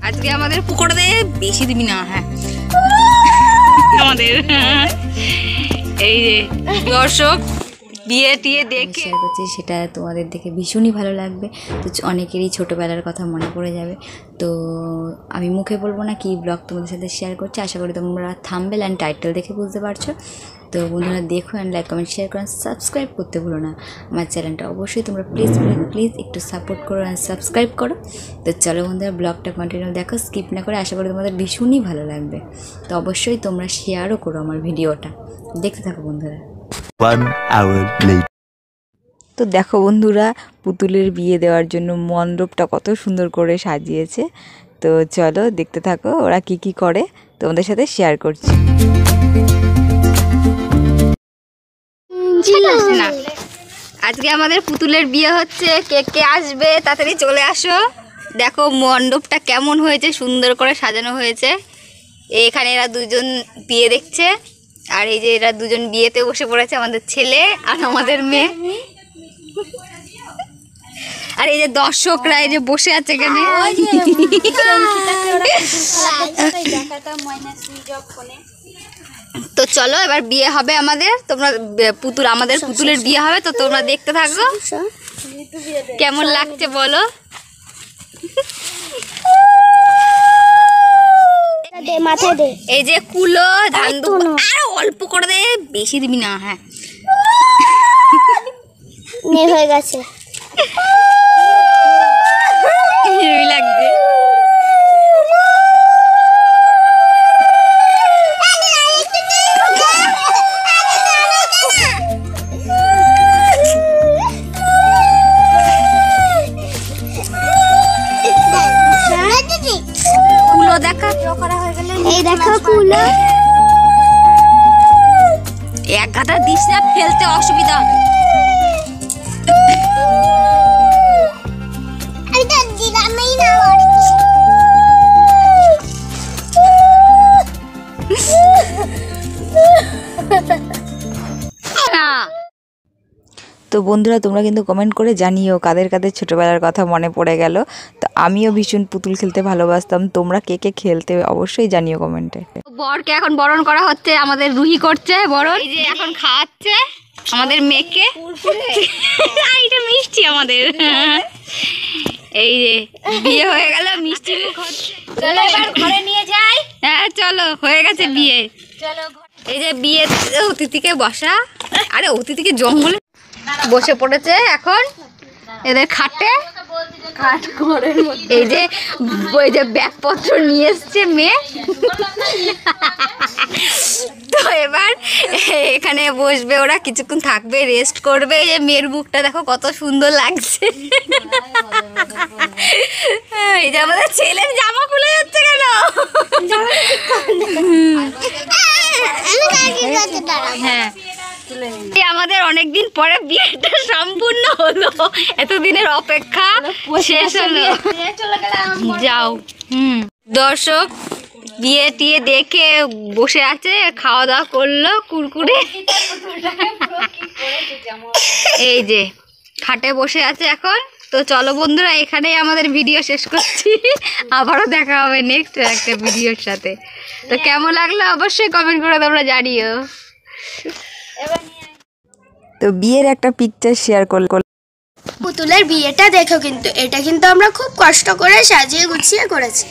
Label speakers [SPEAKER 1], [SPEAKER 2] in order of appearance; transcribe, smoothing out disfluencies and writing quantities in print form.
[SPEAKER 1] আজকে আমাদের পকোড়া বেশি দিবি না। হ্যাঁ আমাদের এই যে দর্শক বিয়ে টিয়ে দেখে
[SPEAKER 2] শেয়ার করছি, সেটা তোমাদের দেখে ভীষণই ভালো লাগবে। তো অনেকেরই ছোটোবেলার কথা মনে পড়ে যাবে। তো আমি মুখে বলবো না কি ব্লগ তোমাদের সাথে শেয়ার করছি। আশা করি তোমরা থাম্বনেল অ্যান্ড টাইটেল দেখে বুঝতে পারছো। তো বন্ধুরা দেখো অ্যান্ড লাইক কমেন্ট শেয়ার করো, সাবস্ক্রাইব করতে ভুলো না আমার চ্যানেলটা। অবশ্যই তোমরা প্লিজ একটু সাপোর্ট করো অ্যান্ড সাবস্ক্রাইব করো। তো চলো বন্ধুরা ব্লগটা কন্টিনিউ দেখো, স্কিপ না করে। আশা করি তোমাদের ভীষণই ভালো লাগবে। তো অবশ্যই তোমরা শেয়ারও করো আমার ভিডিওটা, দেখতে থাকো বন্ধুরা।
[SPEAKER 3] 1 hour later.
[SPEAKER 2] তো দেখো বন্ধুরা, পুতুলের বিয়ে দেওয়ার জন্য মণ্ডপটা কত সুন্দর করে সাজিয়েছে। তো চলো দেখতে থাকো ওরা কি কি করে, তোমাদের সাথে শেয়ার করছি।
[SPEAKER 1] না আজকে আমাদের পুতুলের বিয়ে হচ্ছে, কে কে আসবে তাড়াতাড়ি চলে আসো। দেখো মণ্ডপটা কেমন হয়েছে, সুন্দর করে সাজানো হয়েছে। এখানে এরা দুজন বিয়ে দেখছে, আর এই যে এরা দুজন বিয়েতে বসে পড়েছে, আমাদের ছেলে আর আমাদের মেয়ে। আর এই যে দর্শকরা এই যে বসে আছে এখানে। তো চলো এবার বিয়ে হবে আমাদের, তোমরা আমাদের পুতুলের বিয়ে হবে, তো তোমরা দেখতে থাকো কেমন লাগছে বলো। এই যে কুলো ধান আর অল্প করে দে, বেশি দিবি না। হ্যাঁ
[SPEAKER 4] হয়ে গেছে
[SPEAKER 1] লাগবে। কুলো দেখা
[SPEAKER 4] এই দেখো কুলো,
[SPEAKER 1] এক গাদা দিস না, ফেলতে অসুবিধা হবে।
[SPEAKER 2] তো বন্ধুরা তোমরা কিন্তু কমেন্ট করে জানিও কাদের কাদের ছোটোবেলার কথা মনে পড়ে গেল। তো আমিও ভীষণ পুতুল খেলতে ভালোবাসতাম, তোমরা কে কে খেলতে অবশ্যই জানিও কমেন্টে।
[SPEAKER 1] বরকে এখন বরণ করা হচ্ছে, আমাদের রুহি করছে বরণ। এই যে এখন খাওয়াচ্ছে আমাদের মেয়েকে, এটা মিষ্টি আমাদের। এই যে বিয়ে হয়ে গেল, মিষ্টি মুখ হচ্ছে। চলো এবার ঘরে নিয়ে যাই। হ্যাঁ চলো, হয়ে গেছে বিয়ে। চলো এই যে বিয়ে অতিথিকে বসা, আরে অতিথিকে জঙ্গলে বসে পড়েছে এখন এদের খাটে। এই যে ওই যে ব্যাগপত্র নিয়ে এসছে মেয়ে। তো এবার এখানে বসবে ওরা, কিছুক্ষণ থাকবে, রেস্ট করবে। এই যে মেয়ের মুখটা দেখো কত সুন্দর লাগছে। এই যে আমাদের ছেলের জামা খুলে যাচ্ছে কেন? হ্যাঁ আমাদের অনেকদিন পরে বিয়েটা সম্পূর্ণ হলো, এতদিনের অপেক্ষা শেষ হলো। যাও দর্শক বিয়ে টিয়ে দেখে বসে আছে, খাওয়া দাওয়া করলো কুরকুরে। এই যে খাটে বসে আছে এখন। তো চলো বন্ধুরা এখানেই আমাদের ভিডিও শেষ করছি, আবারও দেখা হবে নেক্সট একটা ভিডিওর সাথে। তো কেমন লাগলো অবশ্যই কমেন্ট করে তোমরা জানিও।
[SPEAKER 2] তো বিয়ের একটা পিকচার শেয়ার করল।
[SPEAKER 4] পুতুলের বিয়েটা দেখো, কিন্তু এটা কিন্তু আমরা খুব কষ্ট করে সাজিয়ে গুছিয়ে করেছি।